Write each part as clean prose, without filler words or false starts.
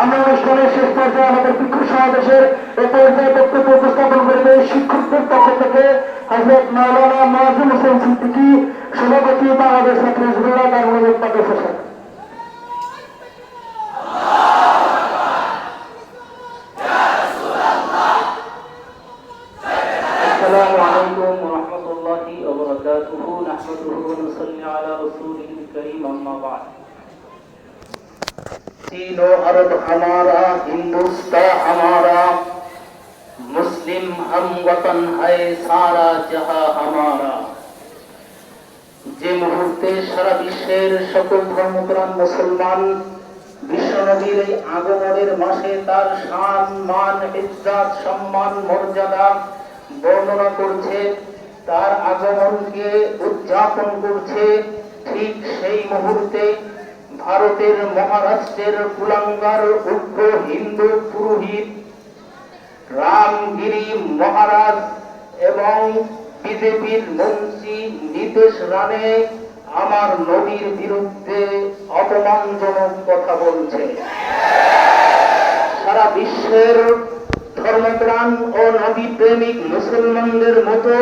আমরা অনুষ্ঠানের শেষ পর্যায়ে আমাদের বিক্ষোভ সমাবেশের এ পর্যায়ে বক্তব্য উপস্থাপন করবে শিক্ষকদের পক্ষ থেকে হযরত মাওলানা মুআজ্জম হোসেন সিদ্দিকী, সভাপতি বাংলাদেশ ছাত্র হিজবুল্লাহ দারুল মাদ্রাসা। السلام عليكم ورحمة الله وبركاته نحمده ونصلي على رسوله الكريم أما بعد चीन और अरब हमारा हिंदुस्तान हमारा मुस्लिम हम वतन है सारा जहां हमारा যে মুহূর্তে সারা বিশ্বের সকল ধর্মপ্রাণ মুসলমান বিশ্বনবীর এই আগমনের মাসে তার শান মান ইজ্জত সম্মান মর্যাদা বর্ণনা করছে, তার আগমনকে উদযাপন করছে, ঠিক সেই মুহূর্তে ভারতের মহারাষ্ট্রের কুলাঙ্গার উগ্র হিন্দু পুরোহিত রামগিরি মহারাজ এবং বিজেপির মন্ত্রী নীতিশ রানে আমার নবীর বিরুদ্ধে অপমানজনক কথা বলছে। সারা বিশ্বের ধর্মপ্রাণ ও নবী প্রেমিক মুসলমানদের মতো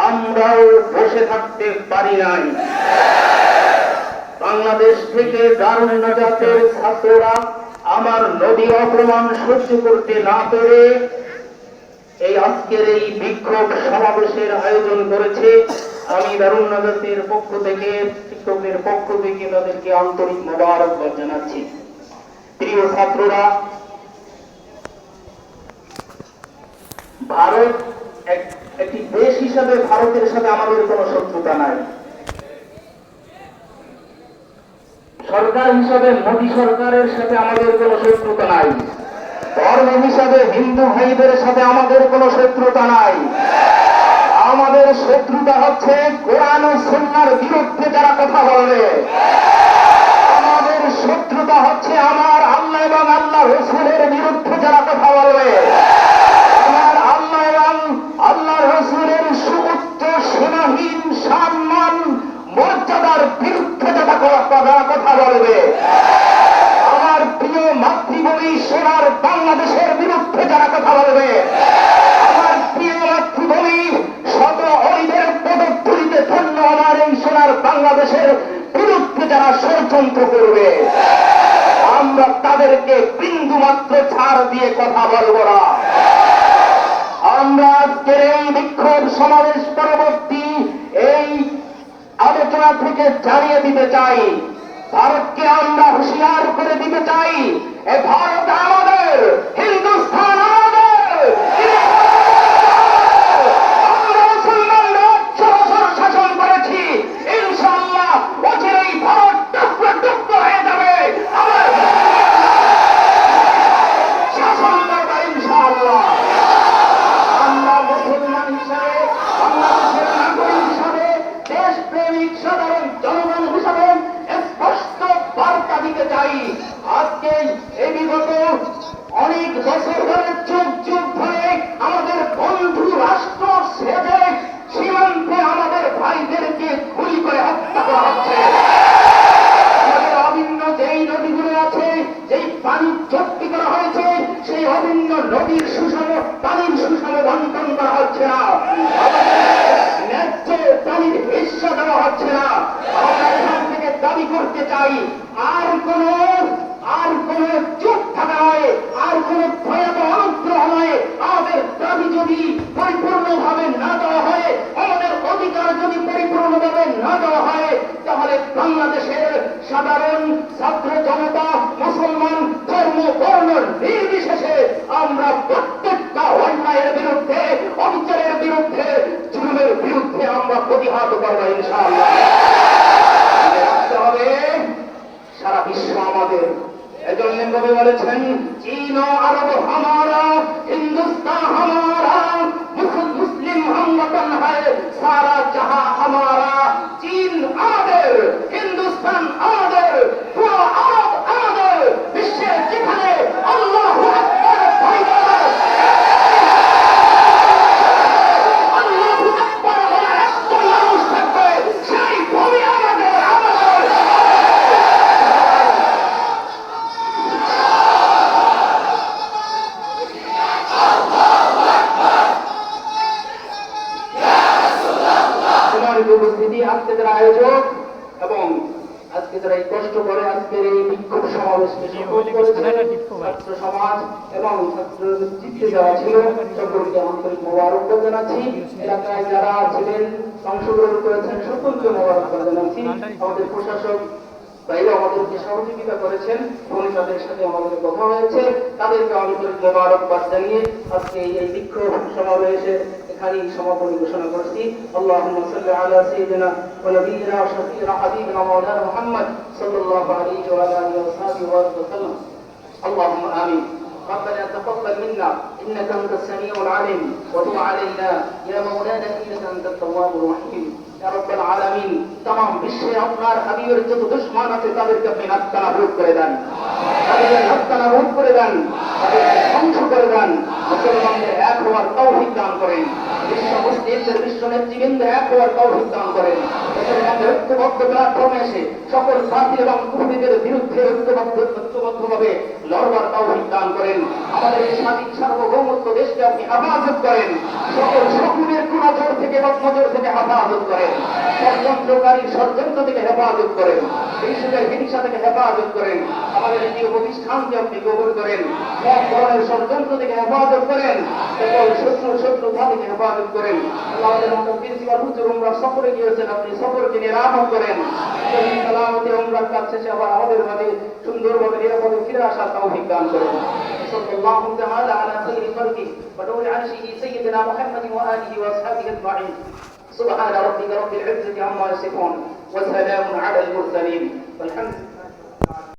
আমরাও বসে থাকতে পারি নাই। বাংলাদেশ থেকে দারুন নাজাতের ছাত্ররা আমার নবী অপমান সহ্য করতে না পেরে এই আজকের এই বিক্ষোভ সমাবেশের আয়োজন করেছে। আমি দারুন নাজাতের পক্ষ থেকে, শিক্ষকদের পক্ষ থেকে তাদেরকে আন্তরিক মোবারকবাদ জানাচ্ছি। প্রিয় ছাত্ররা, ভারত একটি দেশ হিসাবে ভারতের সাথে আমাদের কোনো শত্রুতা নাই। সরকার হিসাবে মোদী সরকারের সাথে আমাদের কোনো শত্রুতা নাই। ধর্ম হিসাবে হিন্দু ভাইদের সাথে আমাদের কোনো শত্রুতা নাই। আমাদের শত্রুতা হচ্ছে কোরআন ও সুন্নাহর বিরুদ্ধে যারা কথা বলবে। আমাদের শত্রুতা হচ্ছে আমার আল্লাহ এবং আল্লাহ রাসূলের বিরুদ্ধে যারা কথা বলবে। আমার আল্লাহ এবং আল্লাহ রাসূলের সুউচ্চ সেনাহীন সম্মান মর্যাদার বিরুদ্ধে যারা কথা বলবে। আমার প্রিয় মাতৃভূমি সোনার বাংলাদেশের বিরুদ্ধে যারা কথা বলবে। আমার প্রিয় মাতৃভূমি শত অলিদের পদধূলিতে ধন্য আমার এই সোনার বাংলাদেশের বিরুদ্ধে যারা ষড়যন্ত্র করবে, আমরা তাদেরকে বিন্দু মাত্র ছাড় দিয়ে কথা বলবো না। আমরা আজকের এই বিক্ষোভ সমাবেশ পরবর্তী এই আলোচনা থেকে জানিয়ে দিতে চাই, ভারতকে আমরা হুঁশিয়ার করে দিতে চাই, এ ভারত আমাদের, হিন্দুস্তান আমাদের। আমরা মুসলমানরা ১৬ বছর শাসন করেছি, ইনশাআল্লাহ অচিরেই ভারত টুকরো টুকরো হয়ে যাবে। আমার শাসন করবে ইনশাআল্লাহ। আমরা মুসলমান হিসাবে, বাংলাদেশের নাগরিক হিসাবে, দেশপ্রেমিক সাধারণ জনগণ হিসাবে স্পষ্ট বার্তা দিতে চাই। আজকে এই বিগত অনেক বছর ধরে যুগ যুগ ধরে আমাদের বন্ধু রাষ্ট্র সেজে সীমান্তে আমাদের ভাইদেরকে গুলি করে হত্যা করা হচ্ছে। আমাদের অভিন্ন যেই নদীগুলো আছে, যেই পানি চুক্তি করা হয়েছে, সেই অভিন্ন নদীর সুষম পানির সুষম বন্টন করা হচ্ছে না। ন্যায্য পানির হিস্সা দেওয়া হচ্ছে না। আমরা এখান থেকে দাবি করতে চাই, আর কোন চুপ থাকা নয়, আর কোন ভয়াবহ অনুগ্রহ নয়। আমাদের দাবি যদি পরিপূর্ণভাবে না দেওয়া হয়, আমাদের অধিকার যদি পরিপূর্ণভাবে না দেওয়া হয়, তাহলে বাংলাদেশের সাধারণ ছাত্র জনতা, মুসলমান, ধর্ম বর্ণ নির্বিশেষে আমরা প্রত্যেকটা অন্যায়ের বিরুদ্ধে, অবিচারের বিরুদ্ধে, জুলুমের বিরুদ্ধে আমরা প্রতিহত করবো ইনশাআল্লাহ। রাখতে হবে সারা বিশ্ব আমাদের। এজন্য নবী বলেছেন, চীন ও আরব হামারা, হিন্দুস্তান হামারা, মুসলিম हम वतन है सारा जहां हमारा। চীন আমাদের, হিন্দুস্তান আমাদের, পুরো আরব আমাদের। বিশ্বের যেখানে আল্লাহু আকবার ভাইবার, আল্লাহু আকবার বলার একজন মানুষ থাকবে, সেই ভূমি আমাদের। শপথ করেছেন ছাত্র সমাজ এবং ছাত্র নেতৃত্বে যারা ছিল সকলকে আন্তরিক মোবারকবাদ জানাচ্ছি। এলাকায় যারা ছিলেন অংশগ্রহণ করেছেন সকলকে মোবারকবাদ জানাচ্ছি। আমাদের প্রশাসক তাইরা আমাদেরকে সহযোগিতা করেছেন এবং তাদের সাথে আমাদের কথা হয়েছে, তাদেরকে আন্তরিক মোবারকবাদ জানিয়ে আজকে এই বিক্ষোভ সমাবেশে এখানেই সমাপনী ঘোষণা করছি। আল্লাহুম্মা সাল্লি আলা সাইয়্যিদিনা ওয়া নাবিয়িনা ওয়া শাফিঈনা হাবিবিনা মাওলানা মুহাম্মদ সাল্লাল্লাহু আলাইহি ওয়া আলিহি ওয়া সাহবিহি ওয়া সাল্লাম। اللهم آمين. ربنا تقبل منا إنك أنت السميع العليم وتب علينا يا مولانا إنك أنت التواب الرحيم يا رب العالمين। तमाम বিশ্বে আপনার হাবিবের যত দুশমন আছে তাদেরকে আপনি নাস্তানাবুদ করে দেন, তাদেরকে নাস্তানাবুদ করে দেন, তাদেরকে ধ্বংস করে দেন। মুসলমানদের এক হওয়ার তৌফিক দান করেন, বিশ্ব মুসলিমদের বিশ্ব নেতৃবৃন্দের এক হওয়ার তৌফিক দান করেন। মুসলমানদের ঐক্যবদ্ধ প্ল্যাটফর্মে এসে সকল বাতিল এবং কুফরীদের বিরুদ্ধে ঐক্যবদ্ধভাবে লড়বার তৌফিক দান করেন। আমাদের এই স্বাধীন সার্বভৌমত্ব দেশকে আপনি হেফাজত করেন, সকল শকুনের কুনজর থেকে বদনজর থেকে হেফাজত করেন, ষড়যন্ত্রকারীর ষড়যন্ত্র থেকে হেফাজত করেন, হিংসুকের হিংসা থেকে হেফাজত করেন। আমাদের এই প্রতিষ্ঠানকে আপনি কবুল করেন, সব ধরনের ষড়যন্ত্র থেকে হেফাজত করেন, সকল শত্রুতা থেকে হেফাজত করেন। আমাদের মতো প্রিন্সিপাল হুজুর উমরা সফরে গিয়েছেন, আপনি সফরকে নিরাপদ করেন। সালামতে উমরার কাজ শেষে আবার আমাদের মাঝে সুন্দরভাবে নিরাপদে ফিরে আসার তৌফিক দান করেন। সাল্লাল্লাহু তাআলা আলা খাইরি খালকি ওয়া নূরি আরশিহি সাইয়্যিদিনা মুহাম্মাদিন ওয়া আলিহি ওয়া আসহাবিহি আজমাইন। সুবহান রাব্বিকা রাব্বিল ইজ্জাতি আম্মা ইয়াসিফুন ওয়া সালামুন আলাল মুরসালিন ওয়াল হামদুলিল্লাহি